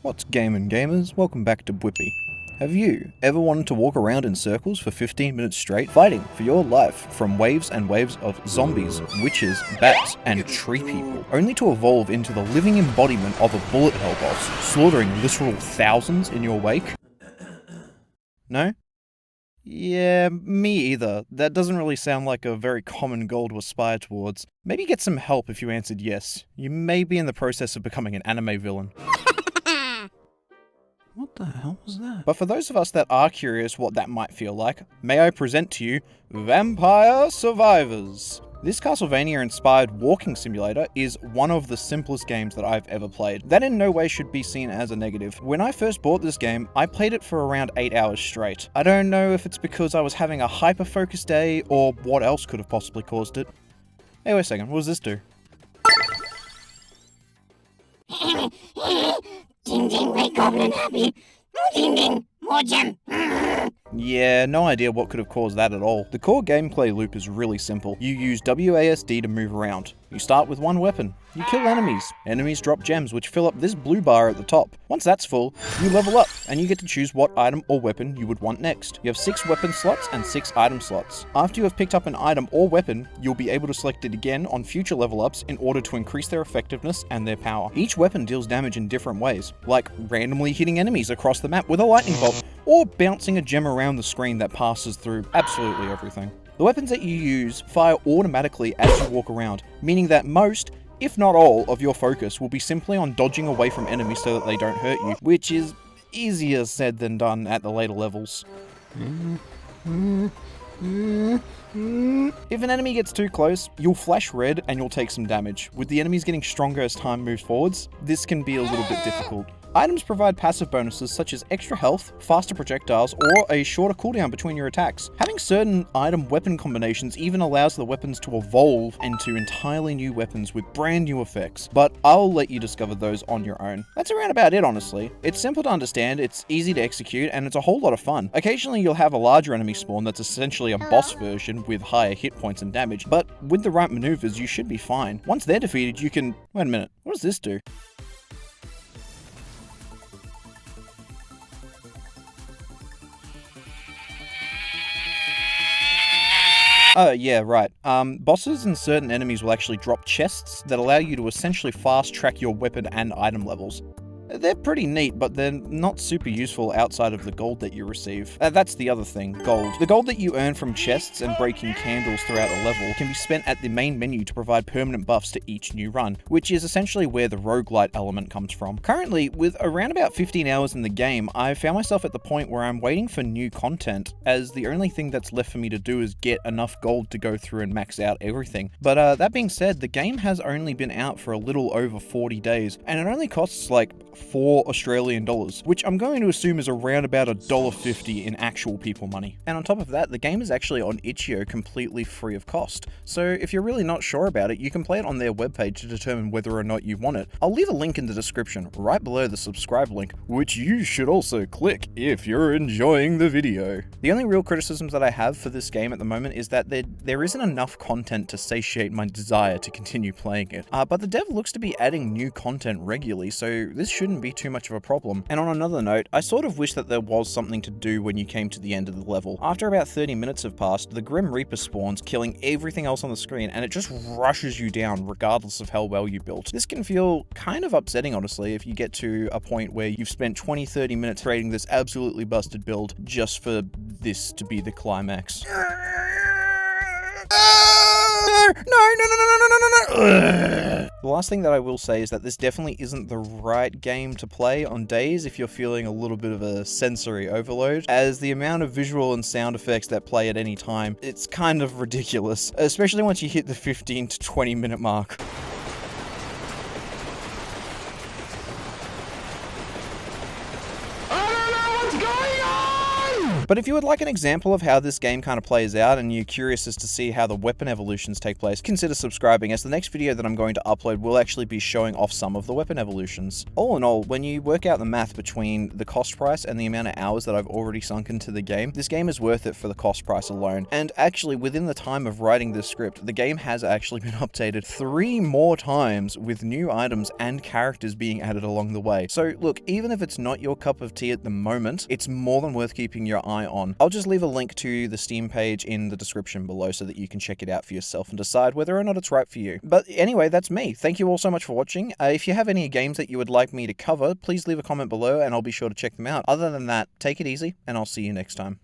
What's gamin' gamers? Welcome back to Bwippy. Have you ever wanted to walk around in circles for 15 minutes straight, fighting for your life from waves and waves of zombies, witches, bats, and tree people, only to evolve into the living embodiment of a bullet hell boss, slaughtering literal thousands in your wake? No? Yeah, me either. That doesn't really sound like a very common goal to aspire towards. Maybe get some help if you answered yes. You may be in the process of becoming an anime villain. What the hell was that? But for those of us that are curious what that might feel like, may I present to you Vampire Survivors. This Castlevania-inspired walking simulator is one of the simplest games that I've ever played. That in no way should be seen as a negative. When I first bought this game, I played it for around 8 hours straight. I don't know if it's because I was having a hyper-focused day or what else could have possibly caused it. Hey, wait a second, what does this do? Ding ding, Red Goblin happy. Ding ding, more gem. Yeah, no idea what could have caused that at all. The core gameplay loop is really simple. You use WASD to move around. You start with one weapon. You kill enemies. Enemies drop gems which fill up this blue bar at the top. Once that's full, you level up and you get to choose what item or weapon you would want next. You have 6 weapon slots and 6 item slots. After you have picked up an item or weapon, you'll be able to select it again on future level ups in order to increase their effectiveness and their power. Each weapon deals damage in different ways, like randomly hitting enemies across the map with a lightning bolt, or bouncing a gem around the screen that passes through absolutely everything. The weapons that you use fire automatically as you walk around, meaning that most, if not all, of your focus will be simply on dodging away from enemies so that they don't hurt you, which is easier said than done at the later levels. If an enemy gets too close, you'll flash red and you'll take some damage. With the enemies getting stronger as time moves forwards, this can be a little bit difficult. Items provide passive bonuses such as extra health, faster projectiles, or a shorter cooldown between your attacks. Having certain item-weapon combinations even allows the weapons to evolve into entirely new weapons with brand new effects, but I'll let you discover those on your own. That's around about it, honestly. It's simple to understand, it's easy to execute, and it's a whole lot of fun. Occasionally you'll have a larger enemy spawn that's essentially a boss version with higher hit points and damage, but with the right maneuvers you should be fine. Once they're defeated you can... Wait a minute, what does this do? Oh, yeah, right. Bosses and certain enemies will actually drop chests that allow you to essentially fast-track your weapon and item levels. They're pretty neat, but they're not super useful outside of the gold that you receive. That's the other thing, gold. The gold that you earn from chests and breaking candles throughout a level can be spent at the main menu to provide permanent buffs to each new run, which is essentially where the roguelite element comes from. Currently, with around about 15 hours in the game, I've found myself at the point where I'm waiting for new content, as the only thing that's left for me to do is get enough gold to go through and max out everything. But that being said, the game has only been out for a little over 40 days, and it only costs like $4 Australian, which I'm going to assume is around about $1.50 in actual people money. And on top of that, the game is actually on itch.io completely free of cost. So if you're really not sure about it, you can play it on their webpage to determine whether or not you want it. I'll leave a link in the description right below the subscribe link, which you should also click if you're enjoying the video. The only real criticisms that I have for this game at the moment is that there isn't enough content to satiate my desire to continue playing it. But the dev looks to be adding new content regularly, so this shouldn't be too much of a problem. And on another note, I sort of wish that there was something to do when you came to the end of the level. After about 30 minutes have passed, the Grim Reaper spawns, killing everything else on the screen, and it just rushes you down regardless of how well you built. This can feel kind of upsetting, honestly, if you get to a point where you've spent 20-30 minutes creating this absolutely busted build just for this to be the climax. No. The last thing that I will say is that this definitely isn't the right game to play on days if you're feeling a little bit of a sensory overload, as the amount of visual and sound effects that play at any time, it's kind of ridiculous, especially once you hit the 15 to 20 minute mark. I don't know what's going on! But if you would like an example of how this game kind of plays out and you're curious as to see how the weapon evolutions take place, consider subscribing, as the next video that I'm going to upload will actually be showing off some of the weapon evolutions. All in all, when you work out the math between the cost price and the amount of hours that I've already sunk into the game, this game is worth it for the cost price alone. And actually, within the time of writing this script, the game has actually been updated 3 more times with new items and characters being added along the way. So look, even if it's not your cup of tea at the moment, it's more than worth keeping your eye on. I'll just leave a link to the Steam page in the description below so that you can check it out for yourself and decide whether or not it's right for you. But anyway, that's me. Thank you all so much for watching. If you have any games that you would like me to cover, please leave a comment below and I'll be sure to check them out. Other than that, take it easy and I'll see you next time.